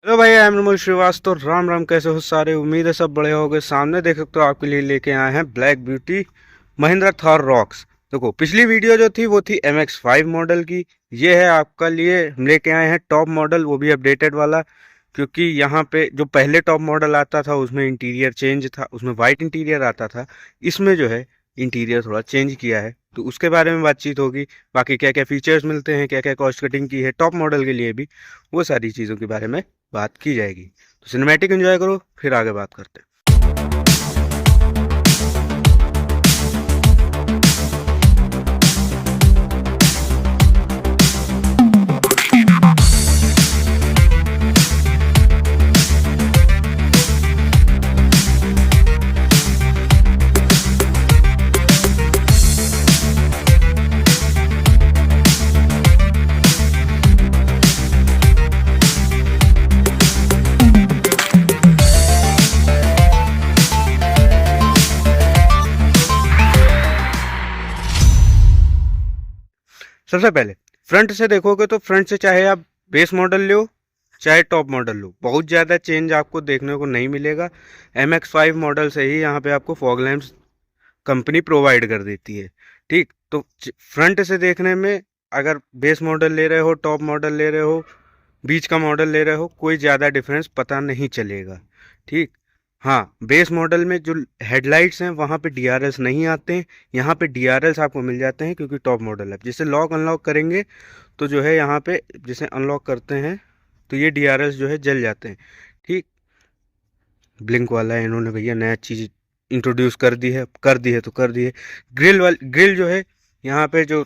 Hello भाई, I am नमोल Srivastava. Ram Ram, कैसे हो सारे? उम्मीद है सब बड़े होगे। सामने देख सकते हो, आपके लिए लेके आए हैं black beauty Mahindra Thar rocks. देखो, पिछली वीडियो जो थी वो थी MX-5 मॉडल की। ये है आपका लिए हम लेके आए हैं टॉप मॉडल, वो भी अपडेटेड वाला। क्योंकि यहाँ पे जो पहले टॉप मॉडल आता था उसमें इंटीरियर चेंज था, उसमें वाइट इंटीरियर आता था। इसमें जो है इंटीरियर थोड़ा चेंज किया है, तो उसके बारे में बातचीत होगी। बाकी क्या क्या फीचर्स मिलते हैं, क्या क्या कॉस्ट कटिंग की है टॉप मॉडल के लिए भी, वो सारी चीज़ों के बारे में बात की जाएगी। तो सिनेमैटिक एंजॉय करो, फिर आगे बात करते हैं। सबसे पहले फ्रंट से देखोगे तो फ्रंट से चाहे आप बेस मॉडल लो चाहे टॉप मॉडल लो, बहुत ज़्यादा चेंज आपको देखने को नहीं मिलेगा। MX-5 मॉडल से ही यहाँ पे आपको फॉग लैंप्स कंपनी प्रोवाइड कर देती है। ठीक, तो फ्रंट से देखने में अगर बेस मॉडल ले रहे हो, टॉप मॉडल ले रहे हो, बीच का मॉडल ले रहे हो, कोई ज़्यादा डिफरेंस पता नहीं चलेगा। ठीक, हाँ, बेस मॉडल में जो हेडलाइट्स हैं वहाँ पे DRLs नहीं आते हैं। यहाँ पे DRLs आपको मिल जाते हैं क्योंकि टॉप मॉडल है। जैसे लॉक अनलॉक करेंगे तो जो है यहाँ पे जैसे अनलॉक करते हैं तो ये DRLs जो है जल जाते हैं। ठीक, ब्लिंक वाला है, इन्होंने भैया नया चीज़ इंट्रोड्यूस कर दी है तो कर दी है। ग्रिल जो है यहाँ पे जो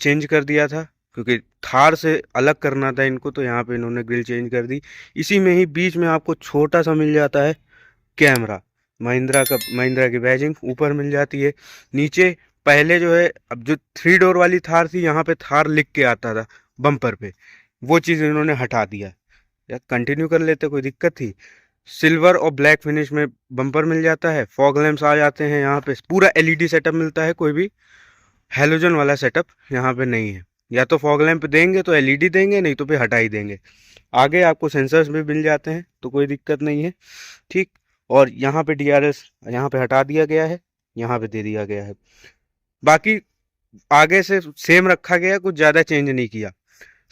चेंज कर दिया था, क्योंकि थार से अलग करना था इनको, तो यहाँ पे इन्होंने ग्रिल चेंज कर दी। इसी में ही बीच में आपको छोटा सा मिल जाता है कैमरा। महिंद्रा की बैजिंग ऊपर मिल जाती है। नीचे पहले जो है, अब जो 3 डोर वाली थार थी यहाँ पे थार लिख के आता था बम्पर पे, वो चीज़ इन्होंने हटा दिया। या कंटिन्यू कर लेते, कोई दिक्कत थी? सिल्वर और ब्लैक फिनिश में बम्पर मिल जाता है। फॉग लैंप्स आ जाते हैं यहाँ पे, पूरा LED सेटअप मिलता है। कोई भी हेलोजन वाला सेटअप यहाँ पे नहीं है। या तो फॉग लैंप देंगे तो LED देंगे, नहीं तो फिर हटा ही देंगे। आगे आपको सेंसर्स भी मिल जाते हैं, तो कोई दिक्कत नहीं है। ठीक, और यहाँ पे DRS यहाँ पे हटा दिया गया है, यहाँ पे दे दिया गया है। बाकी आगे से सेम रखा गया, कुछ ज़्यादा चेंज नहीं किया।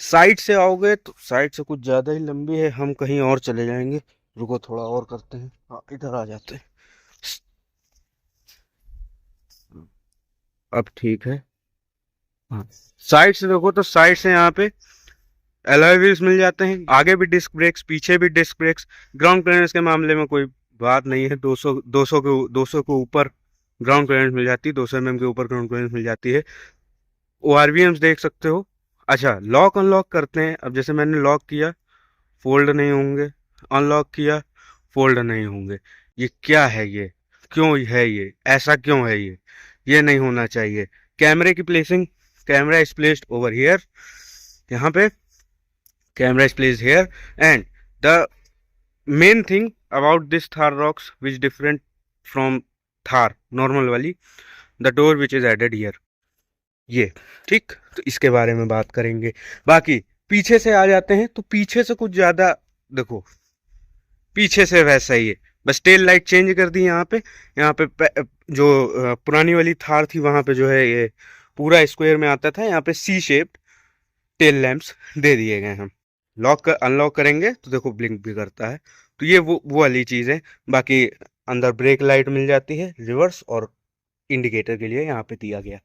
साइड से आओगे तो साइड से कुछ ज़्यादा ही लंबी है, हम कहीं और चले जाएंगे। रुको, थोड़ा और करते हैं। हाँ, इधर आ जाते हैं। अब ठीक है। हाँ, साइड से देखो तो साइड से यहाँ पे अलॉय व्हील्स मिल जाते हैं। आगे भी डिस्क ब्रेक्स, पीछे भी डिस्क ब्रेक्स। ग्राउंड क्लियरेंस के मामले में कोई बात नहीं है। 200 के ऊपर ग्राउंड क्लियरेंस मिल जाती है। 200 mm के ऊपर ग्राउंड क्लियरेंस मिल जाती है। ORVMs देख सकते हो। अच्छा, लॉक अनलॉक करते हैं। अब जैसे मैंने लॉक किया, फोल्ड नहीं होंगे। अनलॉक किया, फोल्ड नहीं होंगे। ये क्या है? ये क्यों है? ये ऐसा क्यों है? ये नहीं होना चाहिए। कैमरे की placing, camera is placed over here. यहाँ पे camera is placed here. And the main thing about this Thar Roxx which different from Thar normal वाली, the door which is added here. ये ठीक, तो इसके बारे में बात करेंगे। बाकी पीछे से आ जाते हैं तो पीछे से कुछ ज्यादा देखो, पीछे से वैसा ही है, बस टेल लाइट चेंज कर दी यहाँ पे। जो पुरानी वाली थार थी वहां पे जो है ये पूरा स्क्वायर में आता था, यहाँ पे C शेप्ड टेल लैंप्स दे दिए गए हैं। अनलॉक करेंगे तो देखो ब्लिंक भी करता है, तो ये वो वाली चीज़ है। बाकी अंदर ब्रेक लाइट मिल जाती है, रिवर्स और इंडिकेटर के लिए यहाँ पे दिया गया।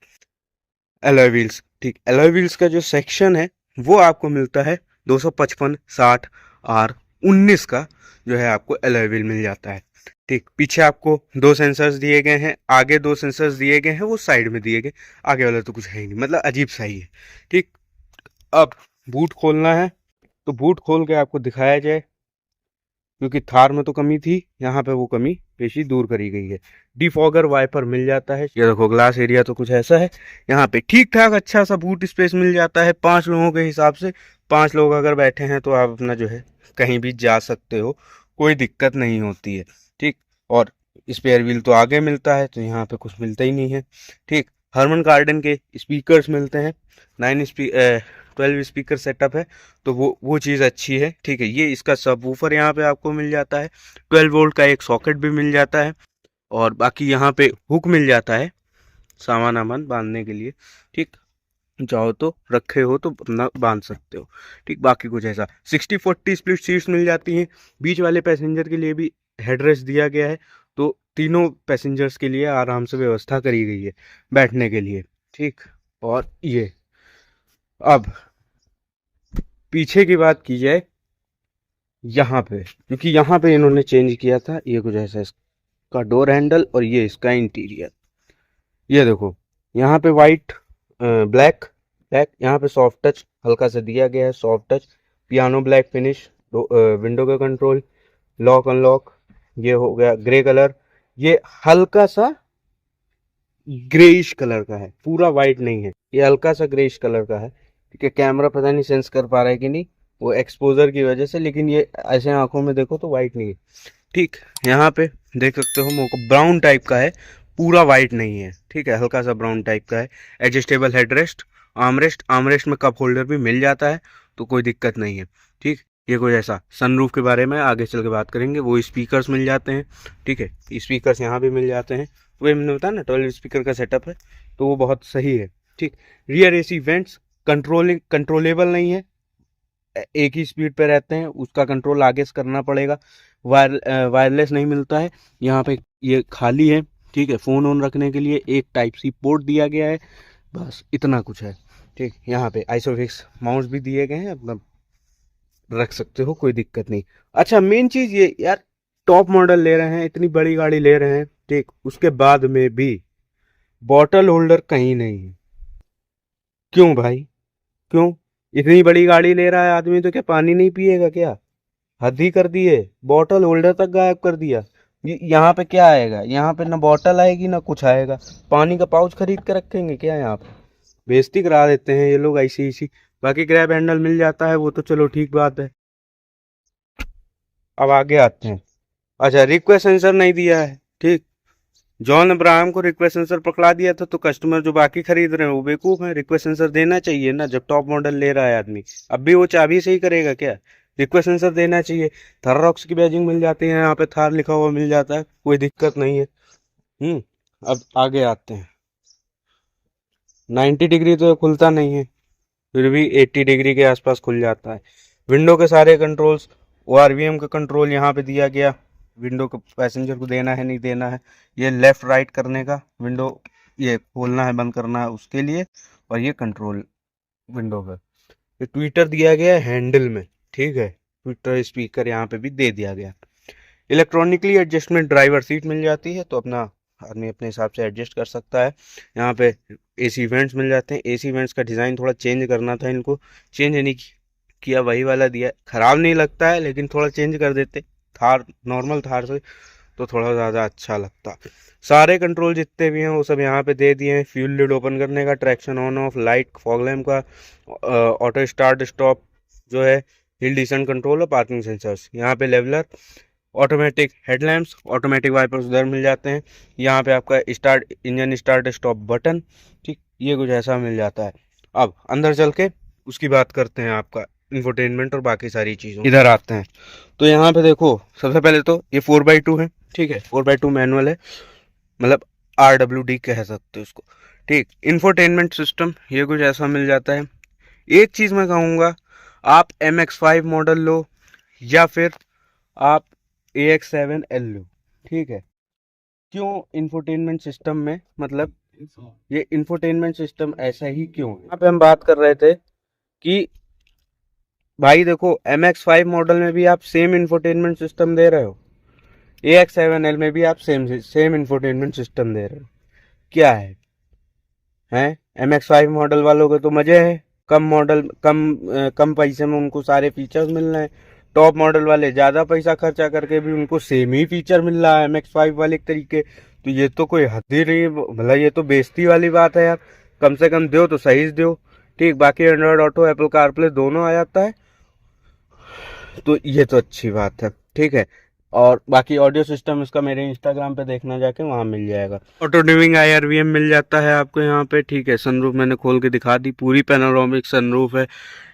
एलॉय व्हील्स, ठीक, एलॉय व्हील्स का जो सेक्शन है वो आपको मिलता है 255 60 R19 का, जो है आपको एलॉय व्हील मिल जाता है। ठीक, पीछे आपको 2 सेंसर्स दिए गए हैं, आगे 2 सेंसर्स दिए गए हैं, वो साइड में दिए गए। आगे वाला तो कुछ है ही नहीं, मतलब अजीब सा ही है। ठीक, अब बूट खोलना है तो बूट खोल के आपको दिखाया जाए, क्योंकि थार में तो कमी थी, यहाँ पे वो कमी पेशी दूर करी गई है। डिफॉगर वाइपर मिल जाता है। ये देखो, ग्लास एरिया तो कुछ ऐसा है। यहाँ पे ठीक ठाक अच्छा सा बूट स्पेस मिल जाता है 5 लोगों के हिसाब से। 5 लोग अगर बैठे हैं तो आप अपना जो है कहीं भी जा सकते हो, कोई दिक्कत नहीं होती है। ठीक, और स्पेयर व्हील तो आगे मिलता है, तो यहाँ पे कुछ मिलता ही नहीं है। ठीक, हरमन कार्डन के स्पीकर्स मिलते हैं। 12 स्पीकर सेटअप है, तो वो चीज़ अच्छी है। ठीक है, ये इसका सबवूफर यहाँ पे आपको मिल जाता है, 12 वोल्ट का एक सॉकेट भी मिल जाता है, और बाकी यहाँ पे हुक मिल जाता है सामान वामान बांधने के लिए। ठीक, चाहो तो रखे हो तो अपना बांध सकते हो। ठीक, बाकी कुछ ऐसा 60-40 स्प्लिट सीट्स मिल जाती हैं। बीच वाले पैसेंजर के लिए भी हेडरेस्ट दिया गया है, तो तीनों पैसेंजर्स के लिए आराम से व्यवस्था करी गई है बैठने के लिए। ठीक, और ये अब पीछे की बात की जाए, यहाँ पे क्योंकि यहाँ पे इन्होंने चेंज किया था, ये कुछ ऐसा इसका डोर हैंडल और ये इसका इंटीरियर। ये देखो यहाँ पे वाइट ब्लैक ब्लैक, यहाँ पे सॉफ्ट टच हल्का सा दिया गया है, soft touch, piano black finish, window का कंट्रोल, लॉक अनलॉक, ये हो गया ग्रे कलर, ये हल्का सा ग्रेइश कलर का है, पूरा वाइट नहीं है, ये हल्का सा ग्रेइश कलर का है। ठीक है, कैमरा पता नहीं सेंस कर पा रहा है कि नहीं, वो एक्सपोजर की वजह से, लेकिन ये ऐसे आंखों में देखो तो वाइट नहीं है। ठीक, यहाँ पे देख सकते हो मोको ब्राउन टाइप का है, पूरा वाइट नहीं है। ठीक है, हल्का सा ब्राउन टाइप का है। एडजस्टेबल हेडरेस्ट, आर्मरेस्ट, आर्मरेस्ट में कप होल्डर भी मिल जाता है, तो कोई दिक्कत नहीं है। ठीक, ये कोई ऐसा सनरूफ के बारे में आगे चल के बात करेंगे। वो स्पीकर्स मिल जाते हैं। ठीक है, स्पीकर्स यहाँ भी मिल जाते हैं, वही मैंने बताया ना 12 स्पीकर का सेटअप है, तो वो बहुत सही है। ठीक, रियर एसी वेंट्स कंट्रोलेबल नहीं है, एक ही स्पीड पे रहते हैं, उसका कंट्रोल आगे से करना पड़ेगा। वायरलेस नहीं मिलता है यहाँ पे, ये खाली है। ठीक है, फ़ोन ऑन रखने के लिए एक टाइप सी पोर्ट दिया गया है, बस इतना कुछ है। ठीक, यहाँ पे आइसोफिक्स माउस भी दिए गए हैं, अपना रख सकते हो, कोई दिक्कत नहीं। अच्छा, मेन चीज़ ये यार, टॉप मॉडल ले रहे हैं, इतनी बड़ी गाड़ी ले रहे हैं, ठीक, उसके बाद में भी बॉटल होल्डर कहीं नहीं है। क्यों भाई, क्यों? इतनी बड़ी गाड़ी ले रहा है आदमी, तो क्या पानी नहीं पिएगा क्या? हद ही कर दिए, बॉटल होल्डर तक गायब कर दिया। यहाँ पे क्या आएगा? यहाँ पे ना बॉटल आएगी ना कुछ आएगा, पानी का पाउच खरीद के रखेंगे क्या यहाँ पे? बेइज्जती करा देते हैं ये लोग ऐसी ऐसी। बाकी ग्रैब हैंडल मिल जाता है, वो तो चलो ठीक बात है। अब आगे आते हैं। अच्छा, रिक्वेस्ट सेंसर नहीं दिया है। ठीक, जॉन अब्राहम को रिक्वेस्ट सेंसर पकड़ा दिया था, तो कस्टमर जो बाकी खरीद रहे हैं वो बेवकूफ है। रिक्वेस्ट सेंसर देना चाहिए ना, जब टॉप मॉडल ले रहा है आदमी। अब भी वो चाबी से ही करेगा क्या? रिक्वेस्ट सेंसर देना चाहिए। थर्रॉक्स की बैजिंग मिल जाती है, यहाँ पे थार लिखा हुआ मिल जाता है, कोई दिक्कत नहीं है। अब आगे आते हैं। 90 डिग्री तो खुलता नहीं है, फिर भी 80 डिग्री के आसपास खुल जाता है। विंडो के सारे कंट्रोल्स, ORVM का कंट्रोल यहाँ पे दिया गया, विंडो को पैसेंजर को देना है नहीं देना है, ये लेफ्ट राइट करने का, विंडो ये खोलना है बंद करना है उसके लिए, और ये कंट्रोल विंडो का। ये ट्विटर दिया गया है हैंडल में। ठीक है, ट्विटर स्पीकर यहाँ पे भी दे दिया गया। इलेक्ट्रॉनिकली एडजस्टमेंट ड्राइवर सीट मिल जाती है, तो अपना आदमी अपने हिसाब से एडजस्ट कर सकता है। यहाँ पे AC वेंट्स मिल जाते हैं। AC वेंट्स का डिज़ाइन थोड़ा चेंज करना था, इनको चेंज नहीं किया, वही वाला दिया। ख़राब नहीं लगता है, लेकिन थोड़ा चेंज कर देते थार, नॉर्मल थार से तो थोड़ा ज़्यादा अच्छा लगता। सारे कंट्रोल जितने भी हैं वो सब यहाँ पे दे दिए हैं। फ्यूल लिड ओपन करने का, traction on off, light, fog lamp का, ऑटो स्टार्ट स्टॉप जो है, हिल डिसेंट कंट्रोल और पार्किंग सेंसर्स। यहाँ पे leveller, automatic headlamps, automatic wipers उधर मिल जाते हैं। यहाँ पे आपका start engine start stop button. ठीक, ये कुछ ऐसा मिल जाता है। अब अंदर चल के उसकी बात करते हैं, आपका इंफोटेनमेंट और बाकी सारी चीज़ों इधर आते हैं। तो यहाँ पे देखो, सबसे पहले तो ये 4x2 है। ठीक है, 4x2 मैनुअल है, मतलब RWD कह सकते हो उसको। ठीक, इंफोटेनमेंट सिस्टम ये कुछ ऐसा मिल जाता है। एक चीज़ मैं कहूँगा, आप MX5 मॉडल लो या फिर आप AX7L लो। ठीक है, क्यों इंफोटेनमेंट सिस्टम में, मतलब ये इंफोटेनमेंट सिस्टम ऐसा ही क्यों है? यहाँ पे हम बात कर रहे थे कि भाई देखो, MX5 मॉडल में भी आप सेम इंफोटेनमेंट सिस्टम दे रहे हो, AX7L में भी आप सेम इंफोटेनमेंट सिस्टम दे रहे हो। क्या है हैं? MX5 मॉडल वालों के तो मजे हैं, कम मॉडल कम पैसे में उनको सारे फीचर्स मिल रहे हैं। टॉप मॉडल वाले ज़्यादा पैसा खर्चा करके भी उनको सेम ही फीचर मिल रहा है MX5 वाले तरीके। तो ये तो कोई हद ही नहीं, भला ये तो बेइज्जती वाली बात है यार। कम से कम दो तो सही से दो। ठीक, बाकी एंड्रॉयड ऑटो, एप्पल कारप्ले दोनों आ जाता है, तो ये तो अच्छी बात है। ठीक है, और बाकी ऑडियो सिस्टम इसका मेरे इंस्टाग्राम पे देखना जाके, वहाँ मिल जाएगा। ऑटो डिमिंग IRVM मिल जाता है आपको यहाँ पे, ठीक है। सनरूफ मैंने खोल के दिखा दी, पूरी पैनोरामिक सनरूफ है,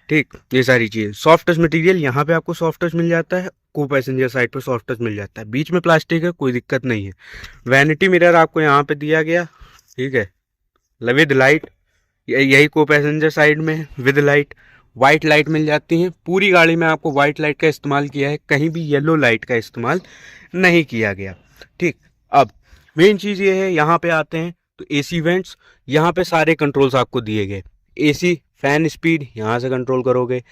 ठीक। ये सारी चीज़, सॉफ्ट टच मटेरियल यहाँ पे आपको सॉफ्ट टच मिल जाता है, को पैसेंजर साइड पे सॉफ्ट टच मिल जाता है, बीच में प्लास्टिक है, कोई दिक्कत नहीं है। वैनिटी मिरर आपको यहाँ पे दिया गया, ठीक है, विद लाइट, यही को पैसेंजर साइड में विद लाइट। वाइट लाइट मिल जाती है पूरी गाड़ी में, आपको वाइट लाइट का इस्तेमाल किया है, कहीं भी येलो लाइट का इस्तेमाल नहीं किया गया, ठीक। अब मेन चीज़ ये है, यहाँ पे आते हैं तो AC वेंट्स, यहाँ पे सारे कंट्रोल्स आपको दिए गए। AC फैन स्पीड यहाँ से कंट्रोल करोगे,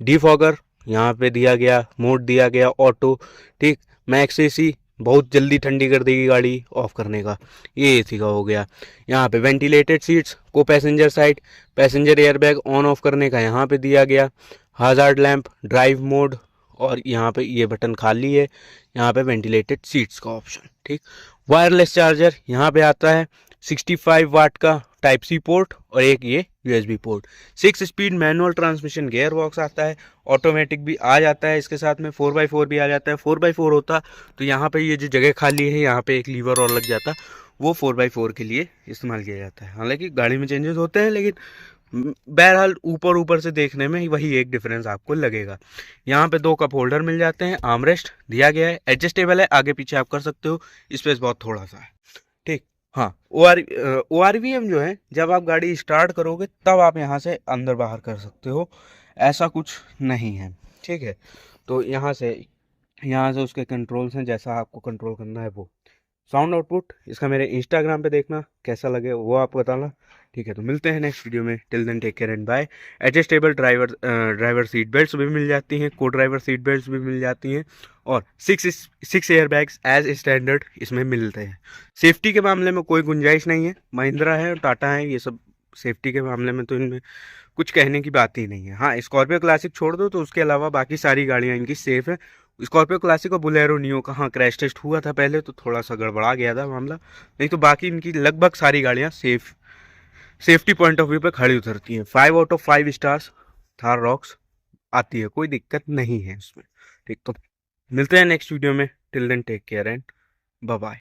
डिफॉगर यहाँ पे दिया गया, मोड दिया गया ऑटो, ठीक। मैक्स AC बहुत जल्दी ठंडी कर देगी गाड़ी, ऑफ करने का, ये AC का हो गया। यहाँ पे वेंटिलेटेड सीट्स, को passenger side, passenger airbag on off करने का यहाँ पे दिया गया, हाजार्ड लैंप, ड्राइव मोड, और यहाँ पे ये बटन खाली है, यहाँ पे वेंटिलेटेड सीट्स का ऑप्शन, ठीक। वायरलेस चार्जर यहाँ पे आता है, 65 वाट का टाइप C पोर्ट और एक ये USB port. 6 speed manual transmission gear box आता है, ऑटोमेटिक भी आ जाता है इसके साथ में, 4x4 भी आ जाता है। 4x4 होता तो यहाँ पे ये जो जगह खाली है, यहाँ पे एक लीवर और लग जाता, वो 4x4 के लिए इस्तेमाल किया जाता है। हालांकि गाड़ी में चेंजेस होते हैं, लेकिन बहरहाल ऊपर ऊपर से देखने में वही एक डिफरेंस आपको लगेगा। यहाँ पे 2 कप होल्डर मिल जाते हैं, आर्मरेस्ट दिया गया है, एडजस्टेबल है, आगे पीछे आप कर सकते हो, स्पेस बहुत थोड़ा सा है, ठीक। हाँ, ORVM जो है, जब आप गाड़ी स्टार्ट करोगे तब आप यहाँ से अंदर बाहर कर सकते हो, ऐसा कुछ नहीं है, ठीक है। तो यहाँ से उसके कंट्रोल्स हैं, जैसा आपको कंट्रोल करना है वो। साउंड आउटपुट इसका मेरे इंस्टाग्राम पे देखना, कैसा लगे वो आप बताना, ठीक है। तो मिलते हैं नेक्स्ट वीडियो में, till then take care and bye. Adjustable driver seat belts भी मिल जाती हैं, को ड्राइवर सीट बेल्ट्स भी मिल जाती हैं, और 6 एयर बैग्स एज स्टैंडर्ड इसमें मिलते हैं। सेफ्टी के मामले में कोई गुंजाइश नहीं है, महिंद्रा है और टाटा है, ये सब सेफ्टी के मामले में तो इनमें कुछ कहने की बात ही नहीं है। हाँ, स्कॉर्पियो क्लासिक छोड़ दो तो उसके अलावा बाकी सारी गाड़ियाँ इनकी सेफ है। स्कॉर्पियो क्लासिक और बोलेरो नियो का हाँ क्रैश टेस्ट हुआ था पहले, तो थोड़ा सा गड़बड़ा गया था मामला, नहीं तो बाकी इनकी लगभग सारी गाड़ियाँ सेफ्टी पॉइंट ऑफ व्यू पे खड़ी उतरती हैं। 5 out of 5 stars Thar rocks आती है, कोई दिक्कत नहीं है उसमें, ठीक। तो मिलते हैं नेक्स्ट वीडियो में, till then take care and bye bye.